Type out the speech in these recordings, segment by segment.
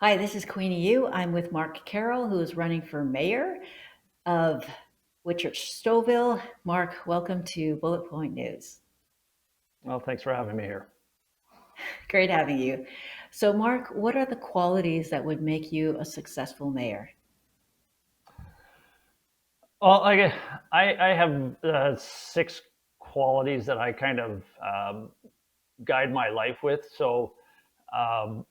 Hi, this is Queenie U. I'm with Mark Carroll, who is running for mayor of Stouffville. Mark, welcome to Bullet Point News. Well, thanks for having me here. Great having you. So, Mark, what are the qualities that would make you a successful mayor? Well, I have six qualities that I kind of guide my life with. So,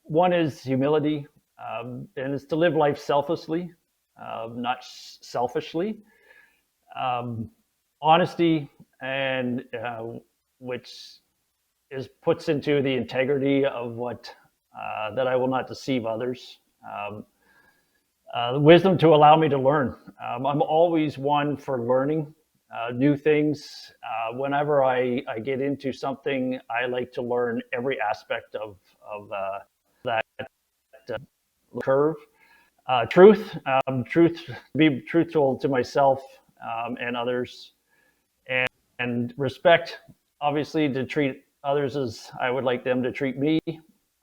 one is humility, and it's to live life selflessly, not selfishly. Um, Honesty, and which is puts into the integrity of what that I will not deceive others. The wisdom to allow me to learn. I'm always one for learning new things. Whenever I get into something, I like to learn every aspect of that uh, curve. Truth, be truthful to myself and others, and respect, obviously, to treat others as I would like them to treat me.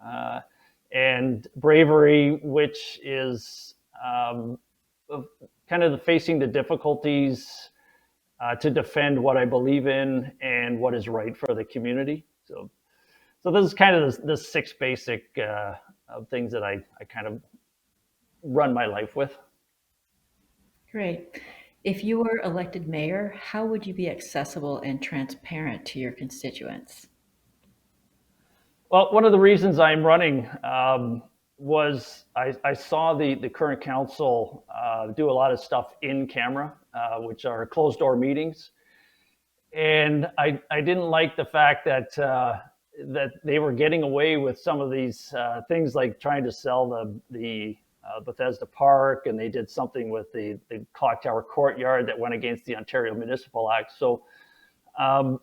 Uh, and bravery, which is kind of facing the difficulties to defend what I believe in and what is right for the community. So this is kind of the six basic things that I kind of run my life with. Great. If you were elected mayor, how would you be accessible and transparent to your constituents? Well, one of the reasons I'm running was I saw the current council do a lot of stuff in camera, which are closed door meetings. And I didn't like the fact that they were getting away with some of these things, like trying to sell the Bethesda Park, and they did something with the Clock Tower Courtyard that went against the Ontario Municipal Act. So um,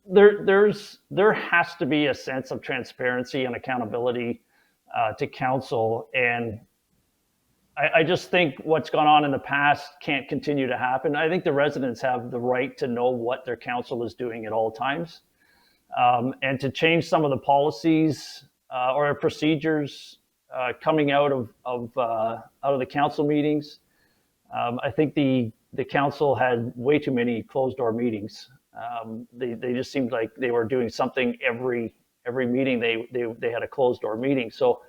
there has to be a sense of transparency and accountability to council, and I just think what's gone on in the past can't continue to happen. I think the residents have the right to know what their council is doing at all times, and to change some of the policies or procedures coming out of the council meetings. I think the council had way too many closed door meetings. They just seemed like they were doing something every meeting. They had a closed door meeting. So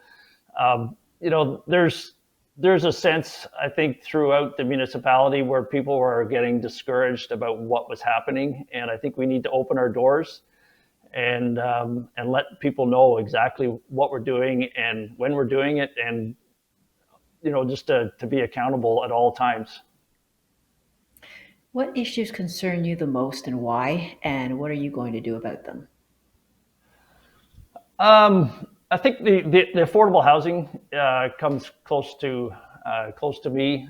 there's a sense, I think, throughout the municipality where people were getting discouraged about what was happening, and I think we need to open our doors and let people know exactly what we're doing and when we're doing it, and just to be accountable at all times. What issues concern you the most and why? And what are you going to do about them? I think the affordable housing comes close to me.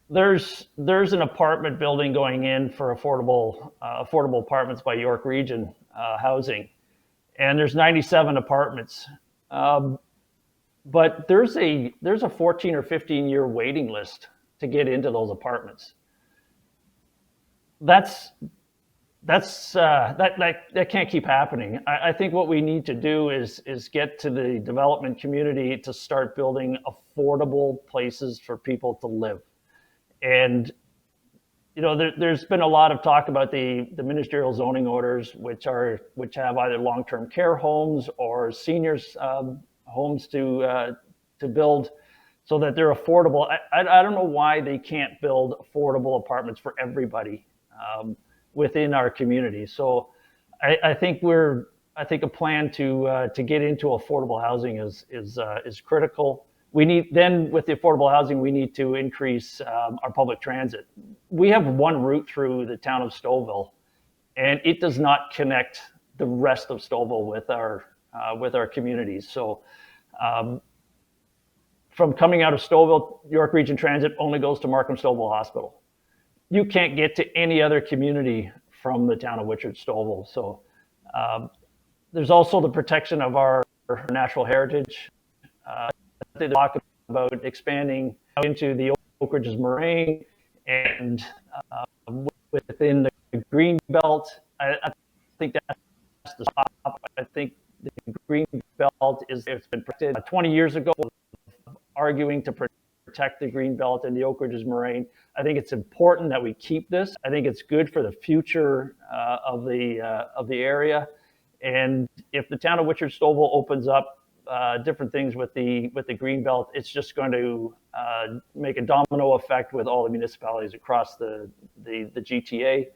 There's an apartment building going in for affordable apartments by York Region Housing, and there's 97 apartments. Um, but there's a 14 or 15-year waiting list to get into those apartments. That's that can't keep happening. I think what we need to do is get to the development community to start building affordable places for people to live. And there's been a lot of talk about the ministerial zoning orders, which have either long-term care homes or seniors homes to build so that they're affordable. I don't know why they can't build affordable apartments for everybody within our community. So I think a plan to get into affordable housing is critical. We need then with the affordable housing, we need to increase our public transit. We have one route through the town of Stouffville, and it does not connect the rest of Stouffville with our communities. So from coming out of Stouffville, York Region Transit only goes to Markham Stouffville Hospital. You can't get to any other community from the town of Stouffville. So um, there's also the protection of our natural heritage. They talk about expanding into the Oak Ridges Moraine and uh, within the green belt. I think that's the stop. I think the green belt is it's been protected 20 years ago, arguing to protect the green belt and the Oak Ridges moraine. I think it's important that we keep this. I think it's good for the future of the area. And if the town of Witcher-Stouffville opens up different things with the green belt, it's just going to make a domino effect with all the municipalities across the GTA.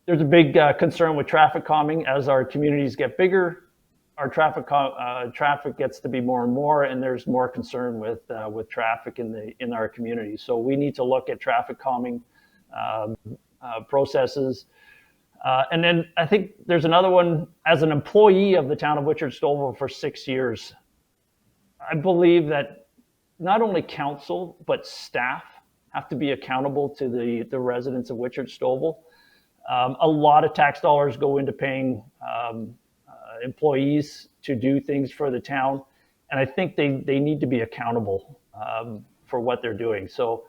There's a big concern with traffic calming. As our communities get bigger, our traffic gets to be more and more, and there's more concern with traffic in our community. So we need to look at traffic calming processes. And then I think there's another one. As an employee of the town of Witcher-Stouffville for 6 years, I believe that not only council but staff have to be accountable to the residents of Witcher-Stouffville. A lot of tax dollars go into paying employees to do things for the town, and I think they need to be accountable for what they're doing. So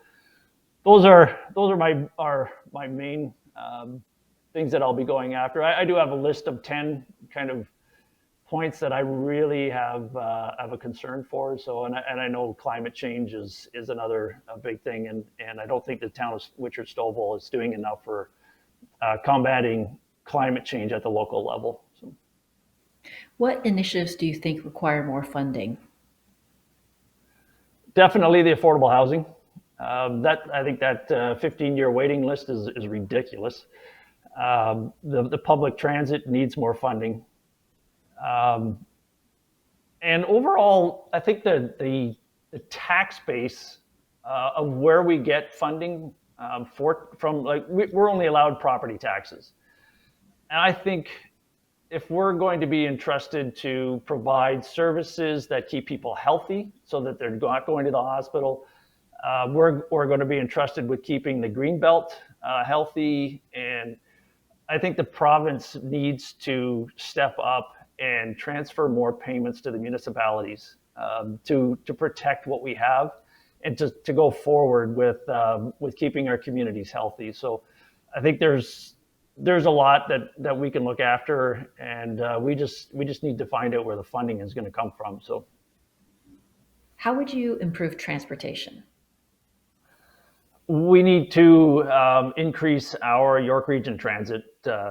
those are my main things that I'll be going after. I do have a list of 10 kind of points that I really have a concern for. So, and I know climate change is another big thing, and I don't think the town of Witcher-Stouffville is doing enough for combating climate change at the local level. So. What initiatives do you think require more funding? Definitely the affordable housing. I think that 15-year waiting list is ridiculous. The public transit needs more funding. And overall, I think the tax base of where we get funding from, like, we're only allowed property taxes. And I think if we're going to be entrusted to provide services that keep people healthy so that they're not going to the hospital, we're going to be entrusted with keeping the Greenbelt healthy. And I think the province needs to step up and transfer more payments to the municipalities to protect what we have and to go forward with keeping our communities healthy. So I think there's a lot that we can look after, and we just need to find out where the funding is going to come from. So, how would you improve transportation? We need to increase our York Region transit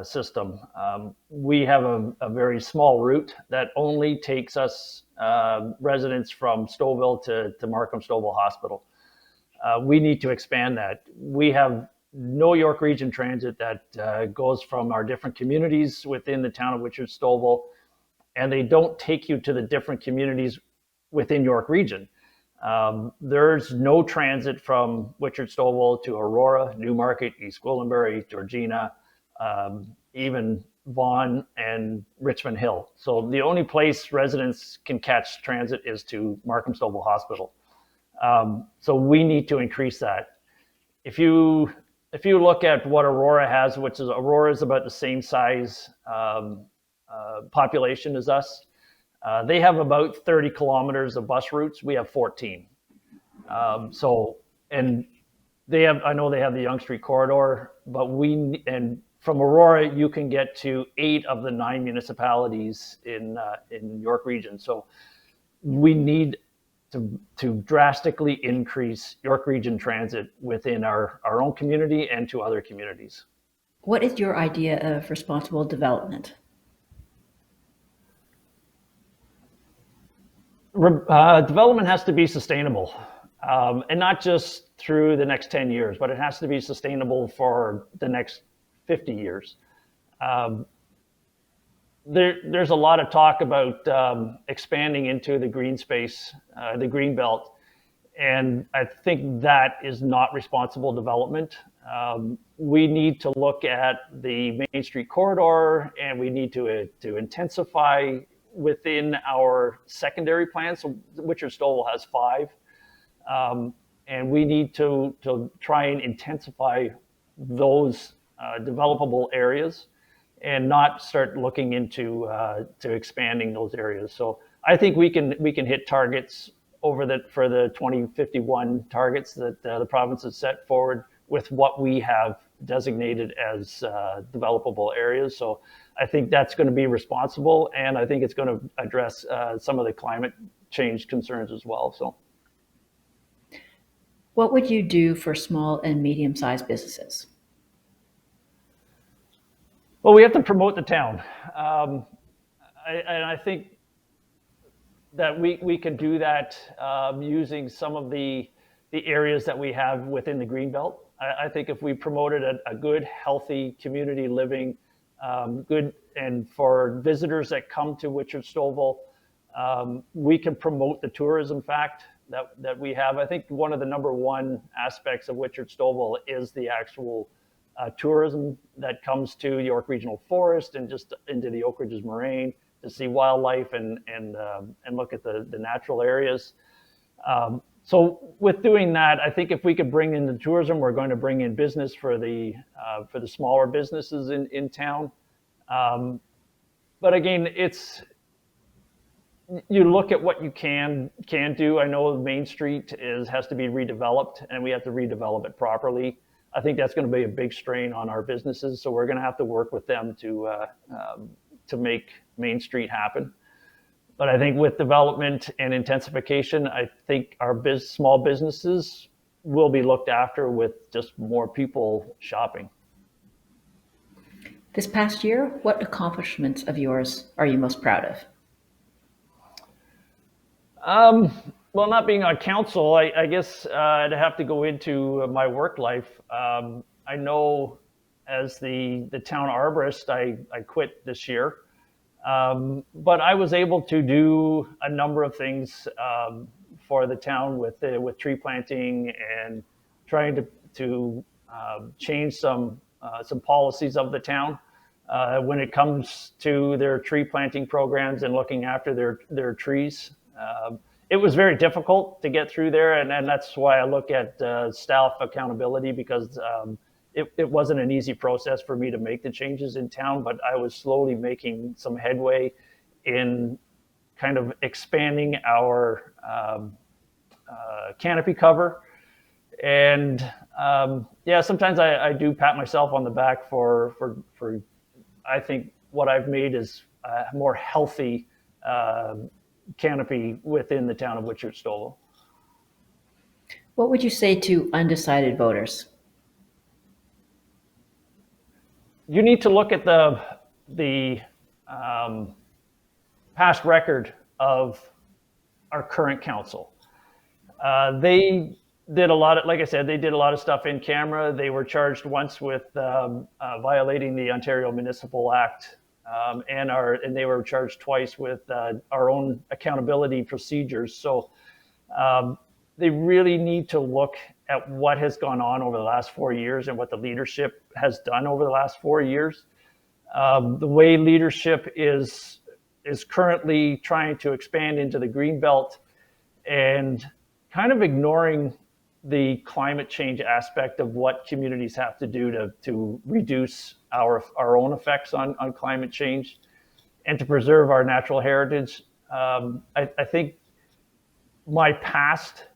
system. We have a very small route that only takes us residents from Stouffville to Markham Stouffville Hospital. We need to expand that. We have no York Region transit that goes from our different communities within the town of Witcher-Stouffville, and they don't take you to the different communities within York Region. There's no transit from Witcher-Stouffville to Aurora, Newmarket, East Gwillimbury, Georgina, even Vaughan and Richmond Hill. So the only place residents can catch transit is to Markham Stouffville Hospital. So we need to increase that. If you look at what Aurora has, Aurora is about the same size population as us. They have about 30 kilometers of bus routes. We have 14. And I know they have the Yonge Street corridor, but and from Aurora, you can get to 8 of the 9 municipalities in York Region. So we need to drastically increase York Region transit within our own community and to other communities. What is your idea of responsible development? Development has to be sustainable, and not just through the next 10 years, but it has to be sustainable for the next 50 years. There's a lot of talk about expanding into the green space, the green belt, and I think that is not responsible development. We need to look at the Main Street corridor, and we need to intensify within our secondary plans. So Witcher-Stouffville has 5, and we need to try and intensify those developable areas and not start looking into to expanding those areas. So I think we can hit targets for the 2051 targets that the province has set forward with what we have designated as developable areas. So I think that's going to be responsible, and I think it's going to address some of the climate change concerns as well. So, What would you do for small and medium-sized businesses? well, we have to promote the town, and I think that we can do that using some of the areas that we have within the Greenbelt. I think if we promoted a good, healthy community living, good, and for visitors that come to Witcher Stouffville, we can promote the tourism fact that we have. I think one of the number one aspects of Witcher Stouffville is the actual tourism that comes to York Regional Forest and just into the Oak Ridges Moraine to see wildlife and look at the natural areas. So with doing that, I think if we could bring in the tourism, we're going to bring in business for the smaller businesses in town. But again, you look at what you can do. I know Main Street has to be redeveloped, and we have to redevelop it properly. I think that's going to be a big strain on our businesses, so we're going to have to work with them to make Main Street happen. But I think with development and intensification, I think our small businesses will be looked after with just more people shopping. This past year, what accomplishments of yours are you most proud of? Well, not being on council, I guess I'd have to go into my work life. I know as the town arborist, I quit this year. But I was able to do a number of things for the town with tree planting and trying to change some policies of the town when it comes to their tree planting programs and looking after their trees. It was very difficult to get through there, and that's why I look at staff accountability, because it wasn't an easy process for me to make the changes in town, but I was slowly making some headway in kind of expanding our canopy cover. And sometimes I do pat myself on the back for I think what I've made is a more healthy canopy within the town of Witcher Stouffville. What would you say to undecided voters? You need to look at the past record of our current council. They did a lot of, like I said, they did a lot of stuff in camera. They were charged once with violating the Ontario Municipal Act, and they were charged twice with our own accountability procedures. So they really need to look at what has gone on over the last 4 years and what the leadership has done over the last 4 years. The way leadership is currently trying to expand into the Greenbelt and kind of ignoring the climate change aspect of what communities have to do to reduce our own effects on climate change and to preserve our natural heritage. I think my past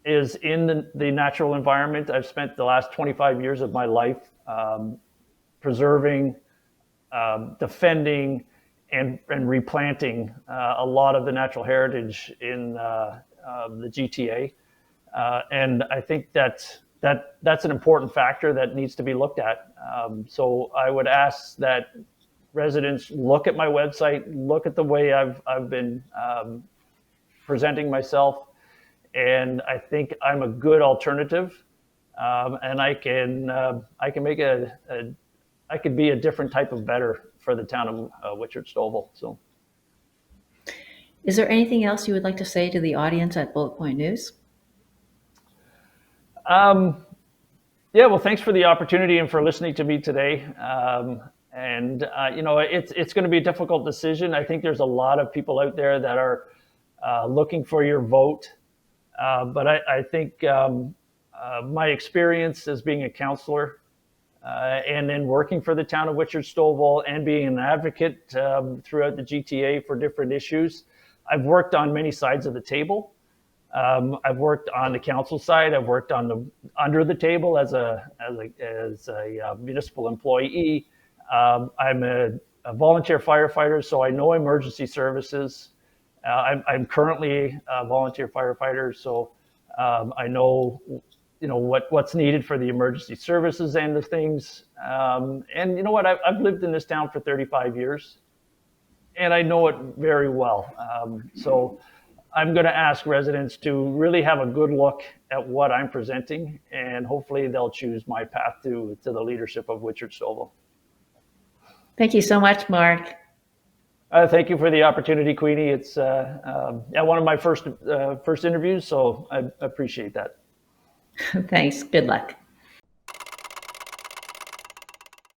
is in the natural environment. I've spent the last 25 years of my life preserving, defending, and replanting a lot of the natural heritage in the GTA. And I think that's an important factor that needs to be looked at. So I would ask that residents look at my website, look at the way I've been presenting myself, and I think I'm a good alternative, and I can make I could be a different type of better for the town of Witcher Stouffville. So, is there anything else you would like to say to the audience at Bullet Point News? Well, thanks for the opportunity and for listening to me today. It's going to be a difficult decision. I think there's a lot of people out there that are looking for your vote. But I think my experience as being a counselor and then working for the town of Witcher Stouffville and being an advocate throughout the GTA for different issues, I've worked on many sides of the table. I've worked on the council side. I've worked on the under the table as a municipal employee. I'm a volunteer firefighter, so I know emergency services. I'm currently a volunteer firefighter, so I know what's needed for the emergency services end of things. And you know what? I've lived in this town for 35 years, and I know it very well. So I'm going to ask residents to really have a good look at what I'm presenting, and hopefully they'll choose my path to the leadership of Witcher Stouffville. Thank you so much, Mark. Thank you for the opportunity, Queenie. It's one of my first interviews, so I appreciate that. Thanks. Good luck.